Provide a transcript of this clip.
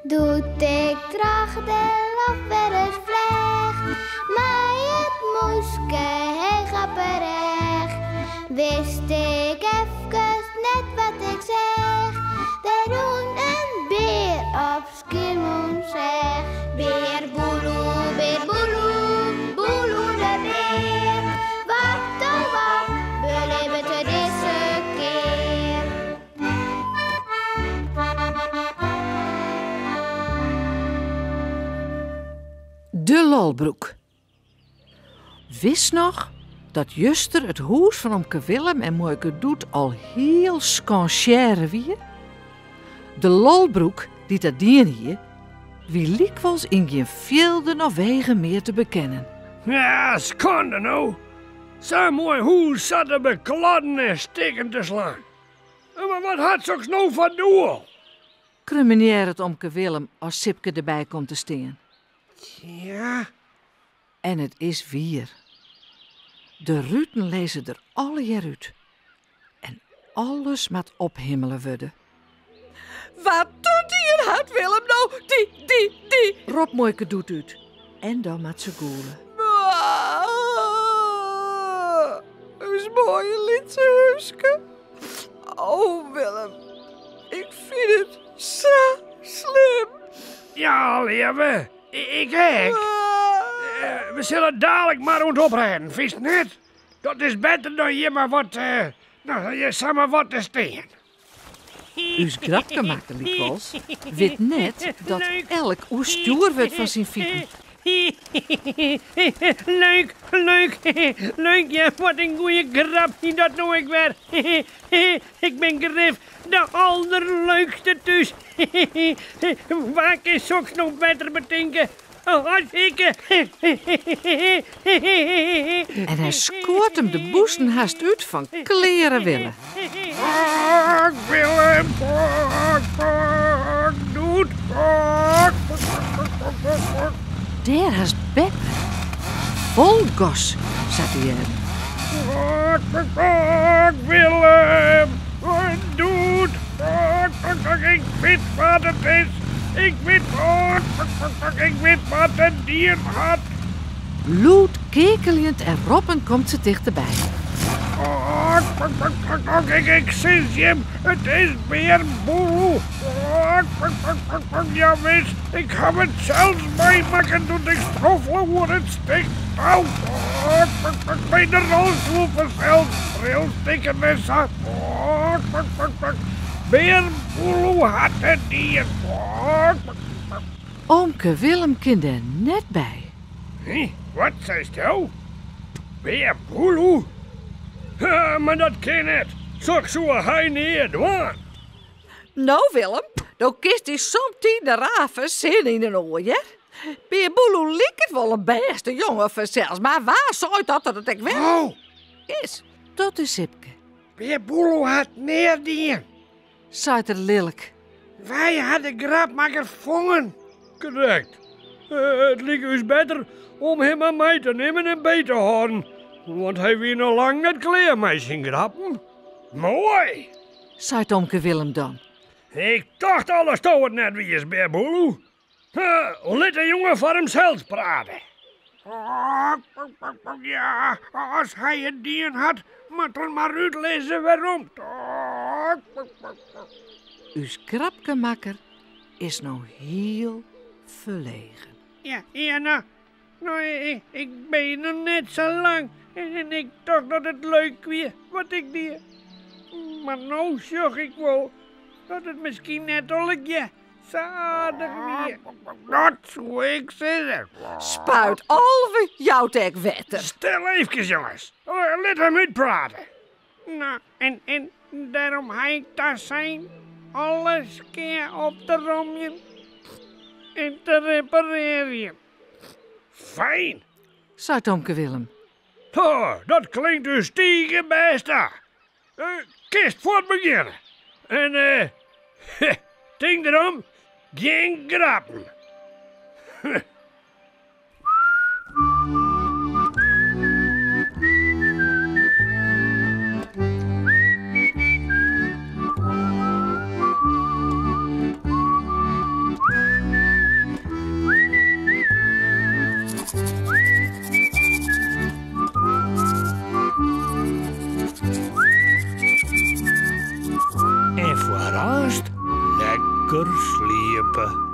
Doet ik tracht de lof weer eens vleeg, maar het moeske heel grapperig. Wist ik even net wat ik zeg, de doen een beer op Skiermoen zeg. Beer boeloe, boeloe de beer. Wat oh wat, beleven te deze keer. De Lolbroek. Wist nog dat juster het huis van omke Willem en moeke Doet al heel scanchère wie? De Lolbroek, die dat dien hier, wie likwijls in geen velden of wegen meer te bekennen. Ja, schande nou. Zo'n mooi hoes zat er beklodden en stikken te slaan. Maar wat had ze ook nou van doel? Crimineer het omke Willem als Sipke erbij komt te staan. Ja, En het is wier. De ruten lezen er alle jaar uit. En alles moet ophimmelen worden. Wat doet die in hart Willem nou? Die. Rob Moike doet uit. En dan met ze goelen. Is mooie lietse huske. Oh Willem, ik vind het zo slim. ja, leven. Ik hek. We zullen dadelijk maar rondoprijden, vies net? Dat is beter dan je maar wat, je samen wat te steen. U's grapgemaakte likwijls weet net dat elk hoe stuur wordt van zijn fieten. Leuk, ja, wat een goeie grap, dat nou ik weer. Ik ben Griff, de allerleukste thuis. Waar is soks nog beter bedenken? Als ik. En hij scoort hem de boesten haast uit van kleren willen. Willem, doet. Der haast bek. Vol gos, zat hij er. Willem, doet. Ik weet wat het is. Ik weet wat het dier had. Loet, kekelend en roppen komt ze dichterbij. Ik zie hem. Het is weer boel. Ja, wist, ik heb het zelfs meemaken toen ik stroefel hoe het stikt. Au. Bij de rolstoel verzeld. Railstikken met zat. Weer boel had het dier. Omke Willem kind er net bij. Wat zei jou? Weer boel? Maar dat kan niet. Zo hij niet doen. Nou Willem, dan kist die soms de raven zin in een oor, hè? Bij Boeloe liek het wel een beste jongen vanzelfs, maar waar zou dat het ik wel Oh, is? Tot de Sipke, weer boel had meer dier. zei er lelijk. Wij hadden grapmaker vangen. Correct. Het liep dus beter om hem aan mij te nemen en bij te houden. Want hij wie nog lang net kleer met zijn grappen. Mooi. Zei Omke Willem dan. Ik dacht alles dat het net wie is bij Boeloe. Laat de jongen voor hemzelf praten. Ja, als hij het dier had, moet er maar uitlezen waarom. Uw krapkemakker is nou heel verlegen. Ja, nou, ik ben nog net zo lang en ik dacht dat het leuk weer wat ik deed. Maar nou zag ik wel dat het misschien net al een keer zadig weer. Dat zou ik zeggen. Spuit alweer jouw tek wetter. Stil even, jongens. Laat hem uitpraten. Nou, en daarom hij daar zijn alles keer op te rommen en te repareren. Fijn. Zei Omke Willem. Dat klinkt dus stiekem best. Kist voor het beginnen. En denk erom, geen grappen. Daarnaast lekker sliepen.